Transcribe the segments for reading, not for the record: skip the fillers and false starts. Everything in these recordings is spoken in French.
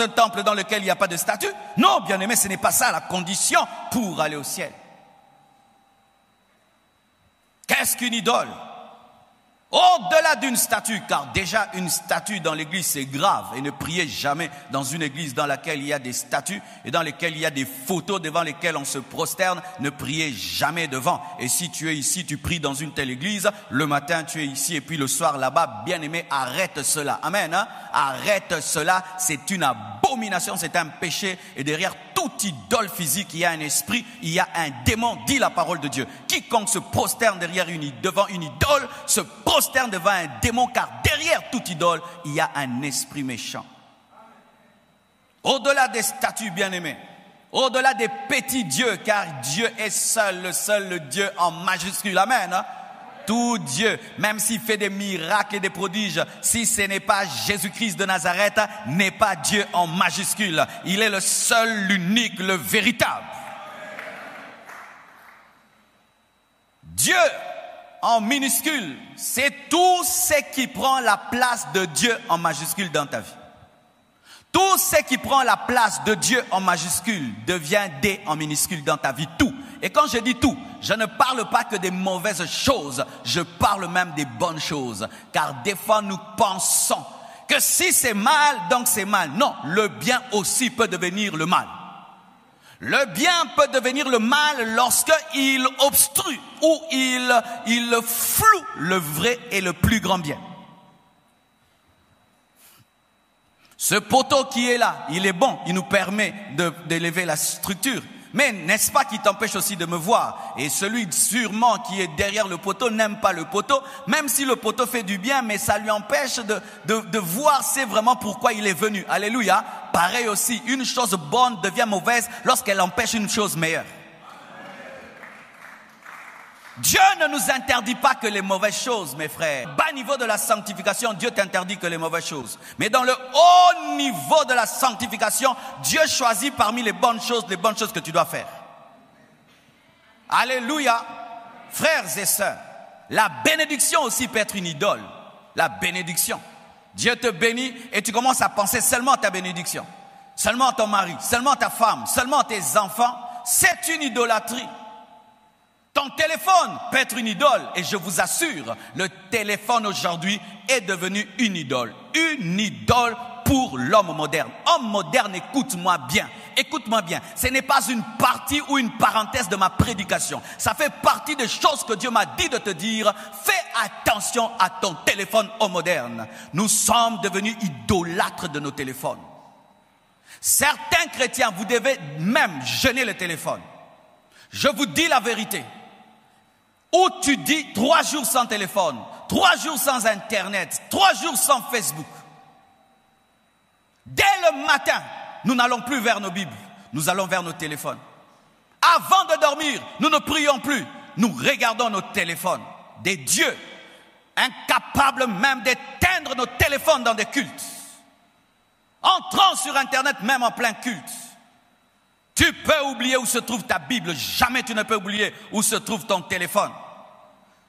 un temple dans lequel il n'y a pas de statue? Non, bien-aimé, ce n'est pas ça la condition pour aller au ciel. Qu'est-ce qu'une idole? Au-delà d'une statue, car déjà une statue dans l'église c'est grave, et ne priez jamais dans une église dans laquelle il y a des statues et dans lesquelles il y a des photos devant lesquelles on se prosterne, ne priez jamais devant. Et si tu es ici, tu pries dans une telle église, le matin tu es ici et puis le soir là-bas, bien aimé, arrête cela. Amen, hein? Arrête cela, c'est une abomination, c'est un péché, et derrière toute idole physique, il y a un esprit, il y a un démon, dit la parole de Dieu. Quiconque se prosterne devant une idole, se prosterne devant un démon, car derrière toute idole, il y a un esprit méchant. Au-delà des statues, bien-aimés, au-delà des petits dieux, car Dieu est seul le Dieu en majuscule. Amen, hein? Tout Dieu, même s'il fait des miracles et des prodiges, si ce n'est pas Jésus-Christ de Nazareth, n'est pas Dieu en majuscule. Il est le seul, l'unique, le véritable. Dieu en minuscule, c'est tout ce qui prend la place de Dieu en majuscule dans ta vie. Tout ce qui prend la place de Dieu en majuscule devient D en minuscule dans ta vie. Tout. Et quand je dis tout, je ne parle pas que des mauvaises choses, je parle même des bonnes choses. Car des fois nous pensons que si c'est mal, donc c'est mal. Non, le bien aussi peut devenir le mal. Le bien peut devenir le mal lorsqu'il obstrue ou il floue le vrai et le plus grand bien. Ce poteau qui est là, il est bon, il nous permet d'élever la structure. Mais n'est-ce pas qu'il t'empêche aussi de me voir? Et celui sûrement qui est derrière le poteau n'aime pas le poteau, même si le poteau fait du bien, mais ça lui empêche de voir c'est vraiment pourquoi il est venu. Alléluia. Pareil aussi, une chose bonne devient mauvaise lorsqu'elle empêche une chose meilleure. Dieu ne nous interdit pas que les mauvaises choses, mes frères. Bas niveau de la sanctification, Dieu t'interdit que les mauvaises choses. Mais dans le haut niveau de la sanctification, Dieu choisit parmi les bonnes choses que tu dois faire. Alléluia. Frères et sœurs, la bénédiction aussi peut être une idole. La bénédiction. Dieu te bénit et tu commences à penser seulement à ta bénédiction. Seulement à ton mari, seulement à ta femme, seulement à tes enfants. C'est une idolâtrie. Ton téléphone peut être une idole et je vous assure, le téléphone aujourd'hui est devenu une idole. Une idole pour l'homme moderne. Homme moderne, écoute-moi bien. Écoute-moi bien. Ce n'est pas une partie ou une parenthèse de ma prédication. Ça fait partie des choses que Dieu m'a dit de te dire. Fais attention à ton téléphone homme moderne. Nous sommes devenus idolâtres de nos téléphones. Certains chrétiens, vous devez même jeûner le téléphone. Je vous dis la vérité. Où tu dis 3 jours sans téléphone, 3 jours sans internet, 3 jours sans Facebook. Dès le matin, nous n'allons plus vers nos Bibles, nous allons vers nos téléphones. Avant de dormir, nous ne prions plus, nous regardons nos téléphones. Des dieux incapables même d'éteindre nos téléphones dans des cultes. Entrant sur internet même en plein culte. Tu peux oublier où se trouve ta Bible, jamais tu ne peux oublier où se trouve ton téléphone.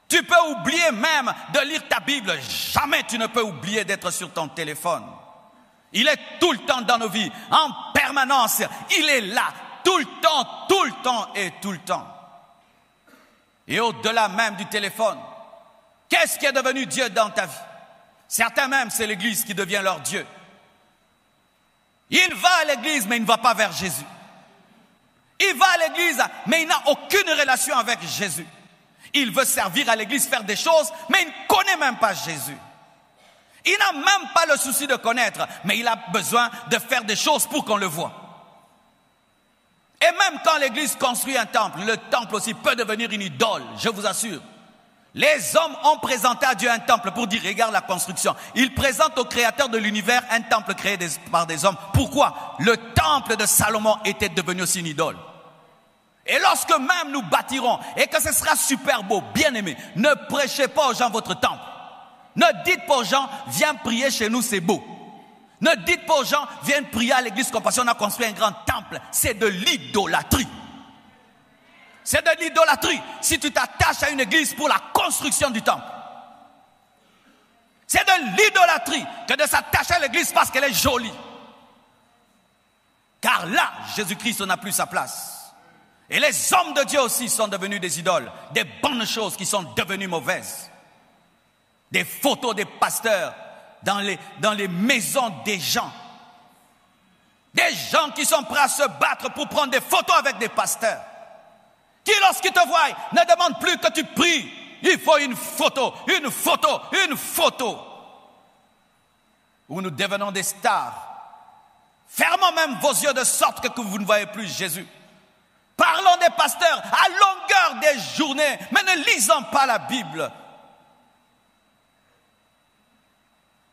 Tu peux oublier même de lire ta Bible, jamais tu ne peux oublier d'être sur ton téléphone. Il est tout le temps dans nos vies, en permanence, il est là, tout le temps et tout le temps. Et au-delà même du téléphone, qu'est-ce qui est devenu Dieu dans ta vie? Certains même, c'est l'église qui devient leur Dieu. Il va à l'église, mais il ne va pas vers Jésus. Il va à l'église, mais il n'a aucune relation avec Jésus. Il veut servir à l'église, faire des choses, mais il ne connaît même pas Jésus. Il n'a même pas le souci de connaître, mais il a besoin de faire des choses pour qu'on le voie. Et même quand l'église construit un temple, le temple aussi peut devenir une idole, je vous assure. Les hommes ont présenté à Dieu un temple pour dire, regarde la construction. Ils présentent au créateur de l'univers un temple créé par des hommes. Pourquoi? Le temple de Salomon était devenu aussi une idole. Et lorsque même nous bâtirons et que ce sera super beau, bien aimé, ne prêchez pas aux gens votre temple. Ne dites pas aux gens, viens prier chez nous, c'est beau. Ne dites pas aux gens, viens prier à l'église Compassion, on a construit un grand temple. C'est de l'idolâtrie. C'est de l'idolâtrie si tu t'attaches à une église pour la construction du temple. C'est de l'idolâtrie que de s'attacher à l'église parce qu'elle est jolie. Car là, Jésus-Christ n'a plus sa place. Et les hommes de Dieu aussi sont devenus des idoles, des bonnes choses qui sont devenues mauvaises. Des photos des pasteurs dans les maisons des gens. Des gens qui sont prêts à se battre pour prendre des photos avec des pasteurs. Qui, lorsqu'ils te voient, ne demandent plus que tu pries. Il faut une photo, une photo, une photo. Où nous devenons des stars. Fermons même vos yeux de sorte que vous ne voyez plus Jésus. Parlons des pasteurs à longueur des journées, mais ne lisons pas la Bible.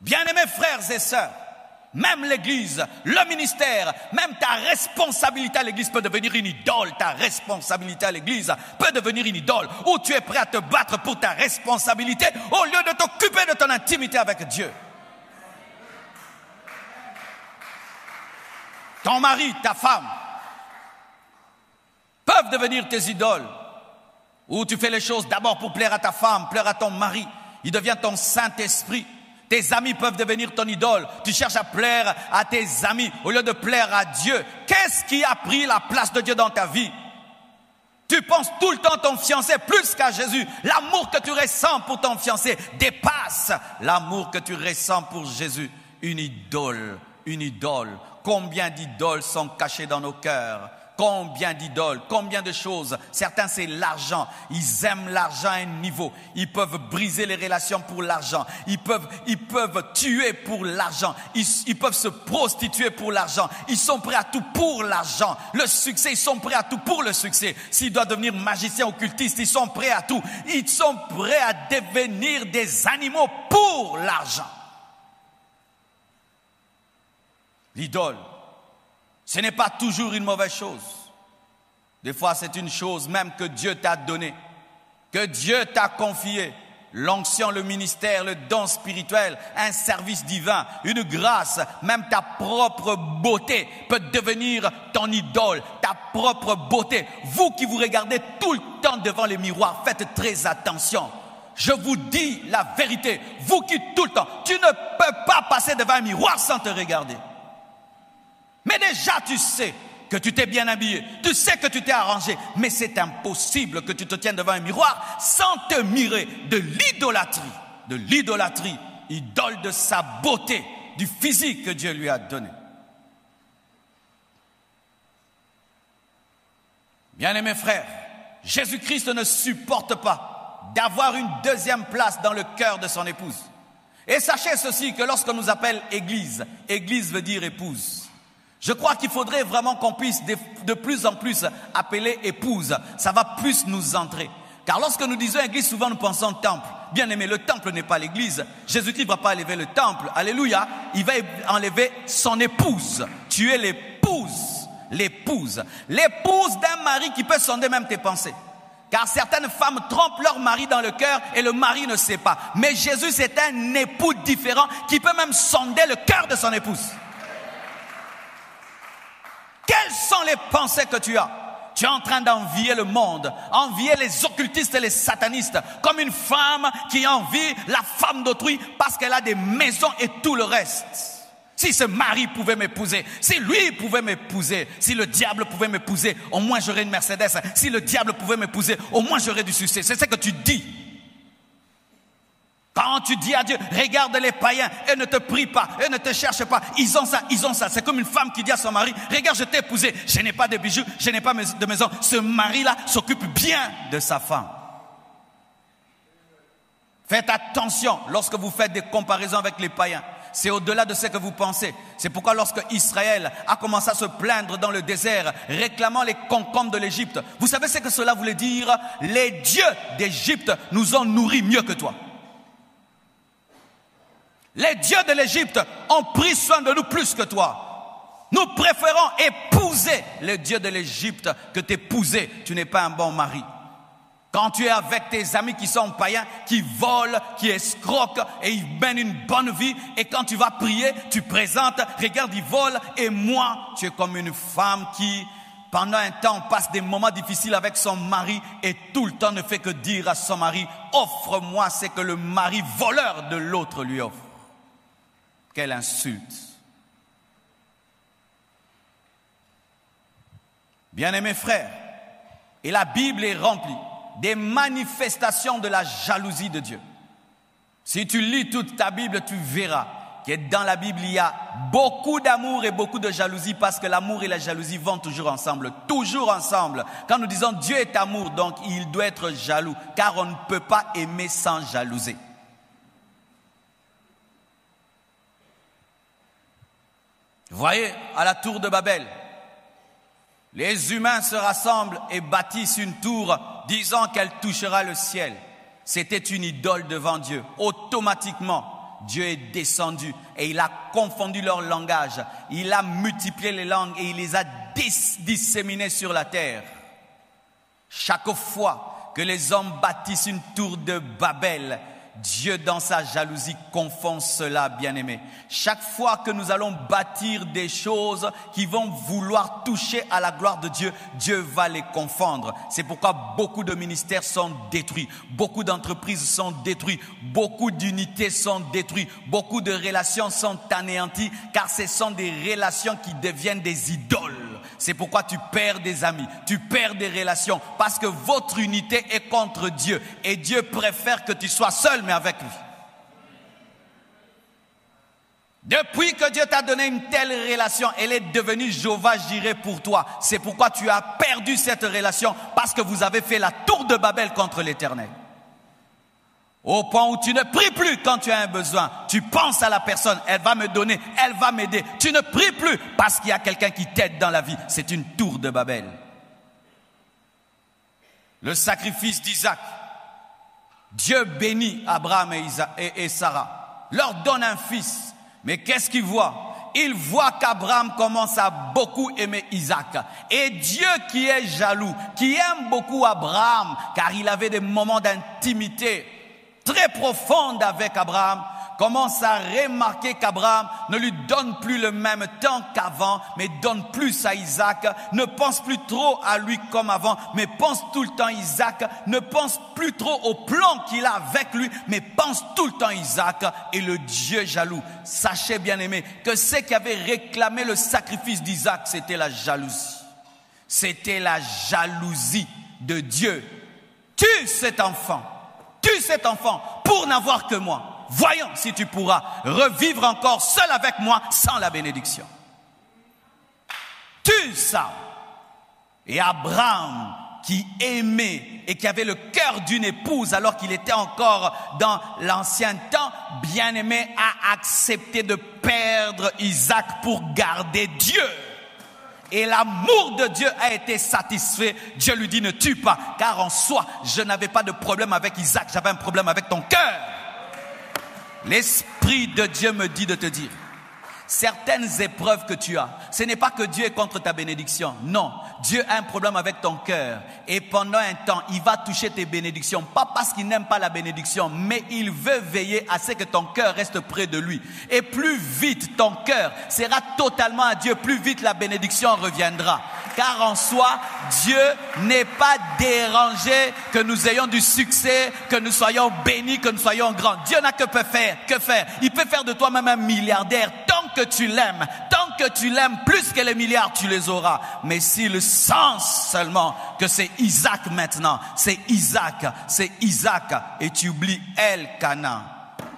Bien-aimés frères et sœurs, même l'Église, le ministère, même ta responsabilité à l'Église peut devenir une idole. Ta responsabilité à l'Église peut devenir une idole où tu es prêt à te battre pour ta responsabilité au lieu de t'occuper de ton intimité avec Dieu. Ton mari, ta femme peuvent devenir tes idoles. Ou tu fais les choses d'abord pour plaire à ta femme, plaire à ton mari. Il devient ton Saint-Esprit. Tes amis peuvent devenir ton idole. Tu cherches à plaire à tes amis au lieu de plaire à Dieu. Qu'est-ce qui a pris la place de Dieu dans ta vie? Tu penses tout le temps à ton fiancé plus qu'à Jésus. L'amour que tu ressens pour ton fiancé dépasse l'amour que tu ressens pour Jésus. Une idole, une idole. Combien d'idoles sont cachées dans nos cœurs? Combien d'idoles, combien de choses. Certains, c'est l'argent. Ils aiment l'argent à un niveau. Ils peuvent briser les relations pour l'argent. Ils peuvent tuer pour l'argent. Ils peuvent se prostituer pour l'argent. Ils sont prêts à tout pour l'argent. Le succès, ils sont prêts à tout pour le succès. S'ils doivent devenir magiciens occultistes, ils sont prêts à tout. Ils sont prêts à devenir des animaux pour l'argent. L'idole, ce n'est pas toujours une mauvaise chose. Des fois, c'est une chose même que Dieu t'a donnée, que Dieu t'a confiée. L'onction, le ministère, le don spirituel, un service divin, une grâce, même ta propre beauté peut devenir ton idole, ta propre beauté. Vous qui vous regardez tout le temps devant les miroirs, faites très attention. Je vous dis la vérité, vous qui tout le temps, tu ne peux pas passer devant un miroir sans te regarder. Mais déjà tu sais que tu t'es bien habillé, tu sais que tu t'es arrangé, mais c'est impossible que tu te tiennes devant un miroir sans te mirer de l'idolâtrie, idole de sa beauté, du physique que Dieu lui a donné. Bien-aimés frères, Jésus-Christ ne supporte pas d'avoir une deuxième place dans le cœur de son épouse. Et sachez ceci, que lorsqu'on nous appelle Église, Église veut dire épouse. Je crois qu'il faudrait vraiment qu'on puisse de plus en plus appeler épouse. Ça va plus nous entrer. Car lorsque nous disons église, souvent nous pensons temple. Bien aimé, le temple n'est pas l'église. Jésus-Christ ne va pas enlever le temple. Alléluia. Il va enlever son épouse. Tu es l'épouse. L'épouse. L'épouse d'un mari qui peut sonder même tes pensées. Car certaines femmes trompent leur mari dans le cœur et le mari ne sait pas. Mais Jésus, c'est un époux différent qui peut même sonder le cœur de son épouse. Quelles sont les pensées que tu as? Tu es en train d'envier le monde, envier les occultistes et les satanistes, comme une femme qui envie la femme d'autrui parce qu'elle a des maisons et tout le reste. Si ce mari pouvait m'épouser, si lui pouvait m'épouser, si le diable pouvait m'épouser, au moins j'aurais une Mercedes. Si le diable pouvait m'épouser, au moins j'aurais du succès. C'est ce que tu dis. Quand tu dis à Dieu, regarde les païens, eux ne te prient pas, eux ne te cherchent pas, ils ont ça, ils ont ça. C'est comme une femme qui dit à son mari, regarde, je t'ai épousé, je n'ai pas de bijoux, je n'ai pas de maison. Ce mari-là s'occupe bien de sa femme. Faites attention lorsque vous faites des comparaisons avec les païens. C'est au-delà de ce que vous pensez. C'est pourquoi lorsque Israël a commencé à se plaindre dans le désert, réclamant les concombres de l'Égypte, vous savez ce que cela voulait dire? Les dieux d'Égypte nous ont nourris mieux que toi. Les dieux de l'Égypte ont pris soin de nous plus que toi. Nous préférons épouser les dieux de l'Égypte que t'épouser. Tu n'es pas un bon mari. Quand tu es avec tes amis qui sont païens, qui volent, qui escroquent et ils mènent une bonne vie, et quand tu vas prier, tu présentes, regarde, ils volent, et moi, tu es comme une femme qui, pendant un temps, passe des moments difficiles avec son mari et tout le temps ne fait que dire à son mari, offre-moi ce que le mari voleur de l'autre lui offre. Quelle insulte! Bien-aimés frères, et la Bible est remplie des manifestations de la jalousie de Dieu. Si tu lis toute ta Bible, tu verras que dans la Bible, il y a beaucoup d'amour et beaucoup de jalousie parce que l'amour et la jalousie vont toujours ensemble, toujours ensemble. Quand nous disons Dieu est amour, donc il doit être jaloux, car on ne peut pas aimer sans jalouser. Vous voyez, à la tour de Babel, les humains se rassemblent et bâtissent une tour disant qu'elle touchera le ciel. C'était une idole devant Dieu. Automatiquement, Dieu est descendu et il a confondu leur langage. Il a multiplié les langues et il les a disséminées sur la terre. Chaque fois que les hommes bâtissent une tour de Babel, Dieu, dans sa jalousie, confond cela, bien-aimés. Chaque fois que nous allons bâtir des choses qui vont vouloir toucher à la gloire de Dieu, Dieu va les confondre. C'est pourquoi beaucoup de ministères sont détruits, beaucoup d'entreprises sont détruites, beaucoup d'unités sont détruites, beaucoup de relations sont anéanties, car ce sont des relations qui deviennent des idoles. C'est pourquoi tu perds des amis, tu perds des relations, parce que votre unité est contre Dieu. Et Dieu préfère que tu sois seul, mais avec lui. Depuis que Dieu t'a donné une telle relation, elle est devenue Jéhovah Jireh pour toi. C'est pourquoi tu as perdu cette relation, parce que vous avez fait la tour de Babel contre l'Éternel. Au point où tu ne pries plus quand tu as un besoin. Tu penses à la personne, elle va me donner, elle va m'aider. Tu ne pries plus parce qu'il y a quelqu'un qui t'aide dans la vie. C'est une tour de Babel. Le sacrifice d'Isaac. Dieu bénit Abraham et Sarah. Leur donne un fils. Mais qu'est-ce qu'il voit? Il voit qu'Abraham commence à beaucoup aimer Isaac. Et Dieu qui est jaloux, qui aime beaucoup Abraham, car il avait des moments d'intimité très profonde avec Abraham, commence à remarquer qu'Abraham ne lui donne plus le même temps qu'avant, mais donne plus à Isaac, ne pense plus trop à lui comme avant, mais pense tout le temps à Isaac, ne pense plus trop au plan qu'il a avec lui, mais pense tout le temps à Isaac et le Dieu jaloux. Sachez, bien-aimés, que ce qui avait réclamé le sacrifice d'Isaac, c'était la jalousie. C'était la jalousie de Dieu. Tue cet enfant pour n'avoir que moi. Voyons si tu pourras revivre encore seul avec moi sans la bénédiction. Tue ça. Et Abraham, qui aimait et qui avait le cœur d'une épouse alors qu'il était encore dans l'ancien temps, bien-aimé, a accepté de perdre Isaac pour garder Dieu. Et l'amour de Dieu a été satisfait. Dieu lui dit, ne tue pas, car en soi, je n'avais pas de problème avec Isaac, j'avais un problème avec ton cœur. L'Esprit de Dieu me dit de te dire, certaines épreuves que tu as, ce n'est pas que Dieu est contre ta bénédiction. Non, Dieu a un problème avec ton cœur. Et pendant un temps, il va toucher tes bénédictions. Pas parce qu'il n'aime pas la bénédiction, mais il veut veiller à ce que ton cœur reste près de lui. Et plus vite ton cœur sera totalement à Dieu, plus vite la bénédiction reviendra. Car en soi, Dieu n'est pas dérangé que nous ayons du succès, que nous soyons bénis, que nous soyons grands. Dieu n'a que faire. Il peut faire de toi même un milliardaire tant que tu l'aimes. Tant que tu l'aimes plus que les milliards, tu les auras. Mais s'il sens seulement que c'est Isaac maintenant, c'est Isaac, et tu oublies Elkana,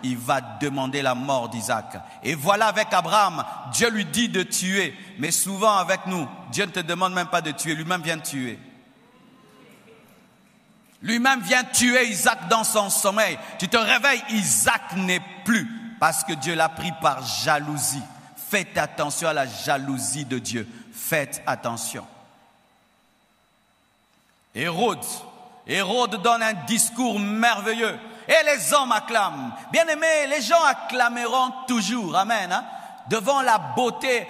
il va demander la mort d'Isaac. Et voilà, avec Abraham, Dieu lui dit de tuer. Mais souvent avec nous, Dieu ne te demande même pas de tuer, lui-même vient tuer. Lui-même vient tuer Isaac dans son sommeil. Tu te réveilles, Isaac n'est plus, parce que Dieu l'a pris par jalousie. Faites attention à la jalousie de Dieu. Faites attention. Hérode donne un discours merveilleux. Et les hommes acclament. Bien-aimés, les gens acclameront toujours. Amen. Hein? Devant la beauté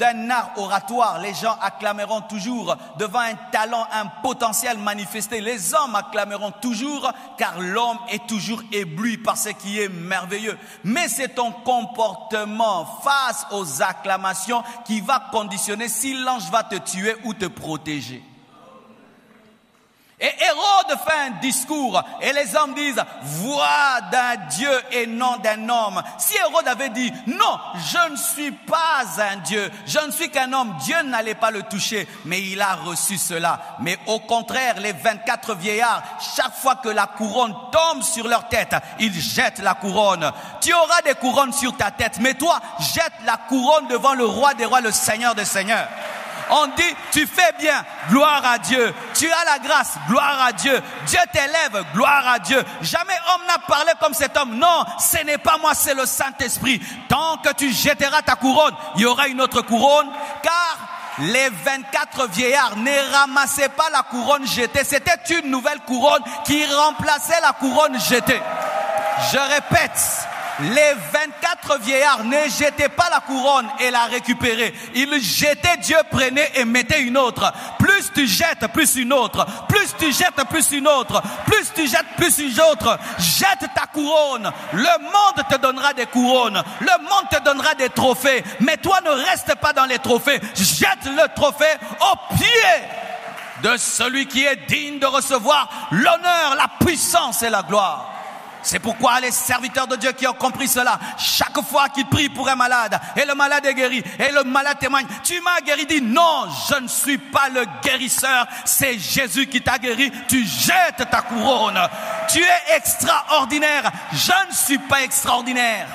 d'un art oratoire, les gens acclameront toujours. Devant un talent, un potentiel manifesté, les hommes acclameront toujours, car l'homme est toujours ébloui par ce qui est merveilleux. Mais c'est ton comportement face aux acclamations qui va conditionner si l'ange va te tuer ou te protéger. Et Hérode fait un discours et les hommes disent « Voix d'un Dieu et non d'un homme ». Si Hérode avait dit « Non, je ne suis pas un Dieu, je ne suis qu'un homme », Dieu n'allait pas le toucher, mais il a reçu cela. Mais au contraire, les 24 vieillards, chaque fois que la couronne tombe sur leur tête, ils jettent la couronne. Tu auras des couronnes sur ta tête, mais toi, jette la couronne devant le roi des rois, le Seigneur des seigneurs. On dit, tu fais bien, gloire à Dieu. Tu as la grâce, gloire à Dieu. Dieu t'élève, gloire à Dieu. Jamais homme n'a parlé comme cet homme. Non, ce n'est pas moi, c'est le Saint-Esprit. Tant que tu jetteras ta couronne, il y aura une autre couronne. Car les 24 vieillards ne ramassaient pas la couronne jetée. C'était une nouvelle couronne qui remplaçait la couronne jetée. Je répète. Les 24 vieillards ne jetaient pas la couronne et la récupéraient. Ils jetaient, Dieu prenait et mettait une autre. Plus tu jettes, plus une autre. Plus tu jettes, plus une autre. Plus tu jettes, plus une autre. Jette ta couronne. Le monde te donnera des couronnes. Le monde te donnera des trophées. Mais toi, ne reste pas dans les trophées. Jette le trophée aux pieds de celui qui est digne de recevoir l'honneur, la puissance et la gloire. C'est pourquoi les serviteurs de Dieu qui ont compris cela, chaque fois qu'ils prient pour un malade, et le malade est guéri, et le malade témoigne, tu m'as guéri, dit non, je ne suis pas le guérisseur, c'est Jésus qui t'a guéri, tu jettes ta couronne. Tu es extraordinaire, je ne suis pas extraordinaire.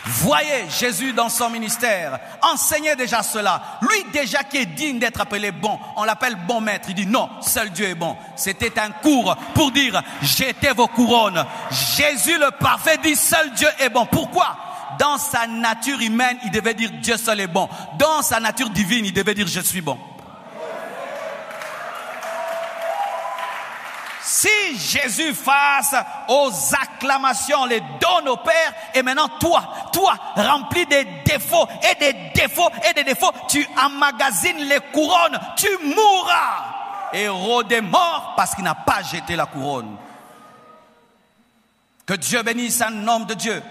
Voyez Jésus dans son ministère, enseignez déjà cela. Lui déjà qui est digne d'être appelé bon, on l'appelle bon maître. Il dit non, seul Dieu est bon. C'était un cours pour dire jetez vos couronnes. Jésus le parfait dit seul Dieu est bon. Pourquoi? Dans sa nature humaine, il devait dire Dieu seul est bon. Dans sa nature divine, il devait dire je suis bon. Si Jésus face aux acclamations les donne au Père, et maintenant toi, rempli des défauts et des défauts et des défauts, tu emmagasines les couronnes, tu mourras. Hérode est mort parce qu'il n'a pas jeté la couronne. Que Dieu bénisse un homme de Dieu.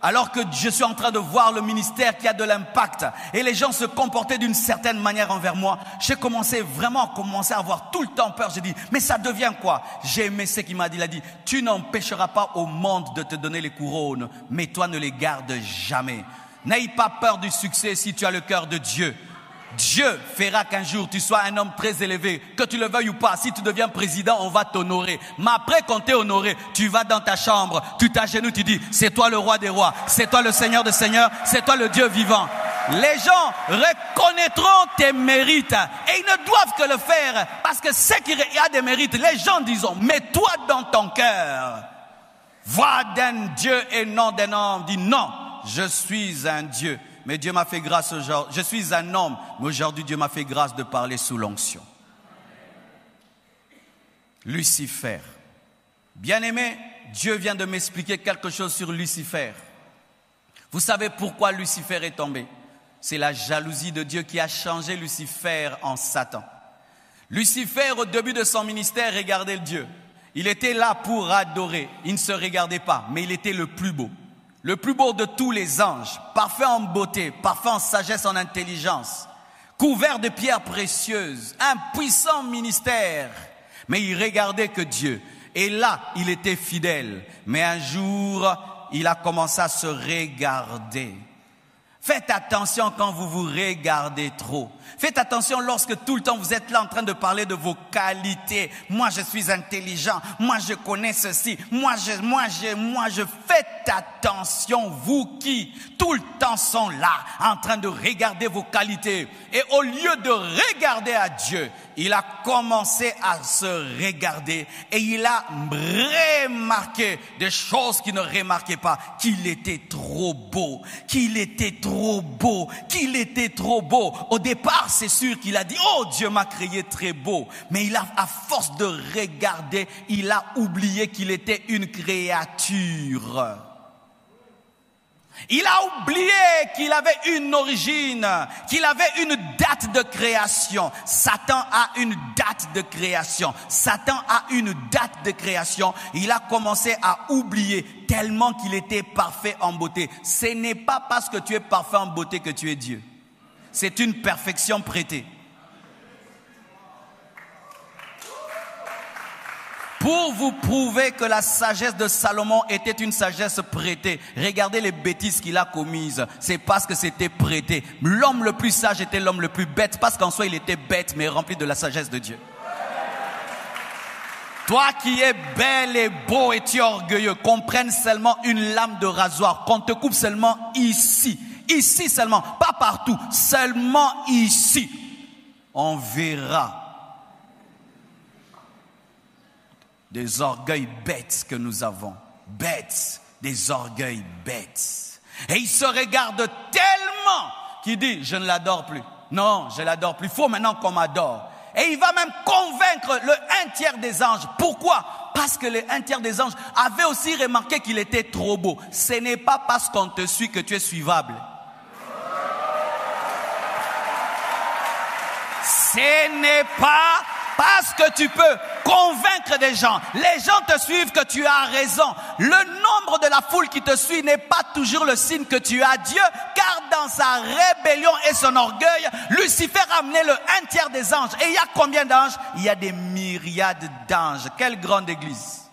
Alors que je suis en train de voir le ministère qui a de l'impact et les gens se comportaient d'une certaine manière envers moi, j'ai commencé à avoir tout le temps peur. J'ai dit, mais ça devient quoi? J'ai aimé ce qu'il m'a dit. Il a dit, tu n'empêcheras pas au monde de te donner les couronnes, mais toi ne les gardes jamais. N'aie pas peur du succès si tu as le cœur de Dieu. Dieu fera qu'un jour tu sois un homme très élevé, que tu le veuilles ou pas. Si tu deviens président, on va t'honorer. Mais après qu'on t'ait honoré, tu vas dans ta chambre, tu t'agenouilles, tu dis, c'est toi le roi des rois, c'est toi le Seigneur des seigneurs, c'est toi le Dieu vivant. Les gens reconnaîtront tes mérites et ils ne doivent que le faire parce que ce qui a des mérites, les gens disent, mets-toi dans ton cœur. Voix d'un Dieu et non d'un homme. Dis non, je suis un Dieu. Mais Dieu m'a fait grâce aujourd'hui. Je suis un homme, mais aujourd'hui Dieu m'a fait grâce de parler sous l'onction. Lucifer. Bien-aimé, Dieu vient de m'expliquer quelque chose sur Lucifer. Vous savez pourquoi Lucifer est tombé? C'est la jalousie de Dieu qui a changé Lucifer en Satan. Lucifer, au début de son ministère, regardait le Dieu. Il était là pour adorer. Il ne se regardait pas, mais il était le plus beau. Le plus beau de tous les anges, parfait en beauté, parfait en sagesse, en intelligence, couvert de pierres précieuses, un puissant ministère. Mais il regardait que Dieu. Et là, il était fidèle. Mais un jour, il a commencé à se regarder. Faites attention quand vous vous regardez trop. Faites attention lorsque tout le temps vous êtes là en train de parler de vos qualités. Moi, je suis intelligent. Moi, je connais ceci. Moi, je. Faites attention, vous qui tout le temps sont là en train de regarder vos qualités. Et au lieu de regarder à Dieu, il a commencé à se regarder et il a remarqué des choses qu'il ne remarquait pas. Qu'il était trop beau, qu'il était trop beau, qu'il était trop beau. Au départ, c'est sûr qu'il a dit, oh Dieu m'a créé très beau. Mais il a, à force de regarder, il a oublié qu'il était une créature. Il a oublié qu'il avait une origine, qu'il avait une date de création. Satan a une date de création. Satan a une date de création. Il a commencé à oublier tellement qu'il était parfait en beauté. Ce n'est pas parce que tu es parfait en beauté que tu es Dieu. C'est une perfection prêtée. Pour vous prouver que la sagesse de Salomon était une sagesse prêtée, regardez les bêtises qu'il a commises. C'est parce que c'était prêté. L'homme le plus sage était l'homme le plus bête, parce qu'en soi il était bête, mais rempli de la sagesse de Dieu. Toi qui es bel et beau et tu es orgueilleux, qu'on prenne seulement une lame de rasoir, qu'on te coupe seulement ici. Ici seulement, pas partout, seulement ici. On verra des orgueils bêtes que nous avons. Bêtes, des orgueils bêtes. Et il se regarde tellement qu'il dit, je ne l'adore plus. Non, je l'adore plus. Il faut maintenant qu'on m'adore. Et il va même convaincre le 1/3 des anges. Pourquoi? Parce que le 1/3 des anges avait aussi remarqué qu'il était trop beau. Ce n'est pas parce qu'on te suit que tu es suivable. Ce n'est pas parce que tu peux convaincre des gens. Les gens te suivent que tu as raison. Le nombre de la foule qui te suit n'est pas toujours le signe que tu as Dieu, car dans sa rébellion et son orgueil, Lucifer a amené le 1/3 des anges. Et il y a combien d'anges? Il y a des myriades d'anges. Quelle grande église!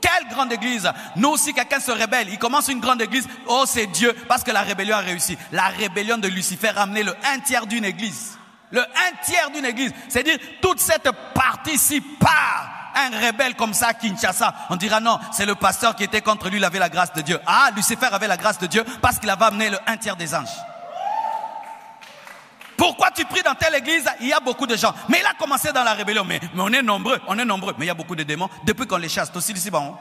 Quelle grande église! Nous, si quelqu'un se rébelle, il commence une grande église, oh c'est Dieu, parce que la rébellion a réussi. La rébellion de Lucifer a amené le 1/3 d'une église. Le 1/3 d'une église, c'est-à-dire toute cette partie-ci part. Un rebelle comme ça à Kinshasa, on dira non, c'est le pasteur qui était contre lui, il avait la grâce de Dieu. Ah, Lucifer avait la grâce de Dieu parce qu'il avait amené le 1/3 des anges. Pourquoi tu pries dans telle église? Il y a beaucoup de gens. Mais il a commencé dans la rébellion. Mais on est nombreux, Mais il y a beaucoup de démons. Depuis qu'on les chasse, aussi ici, bon.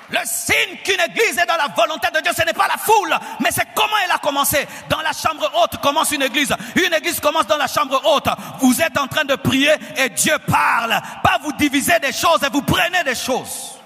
Le signe qu'une église est dans la volonté de Dieu, ce n'est pas la foule, mais c'est comment elle a commencé. Dans la chambre haute commence une église. Une église commence dans la chambre haute. Vous êtes en train de prier et Dieu parle. Pas vous divisez des choses et vous prenez des choses.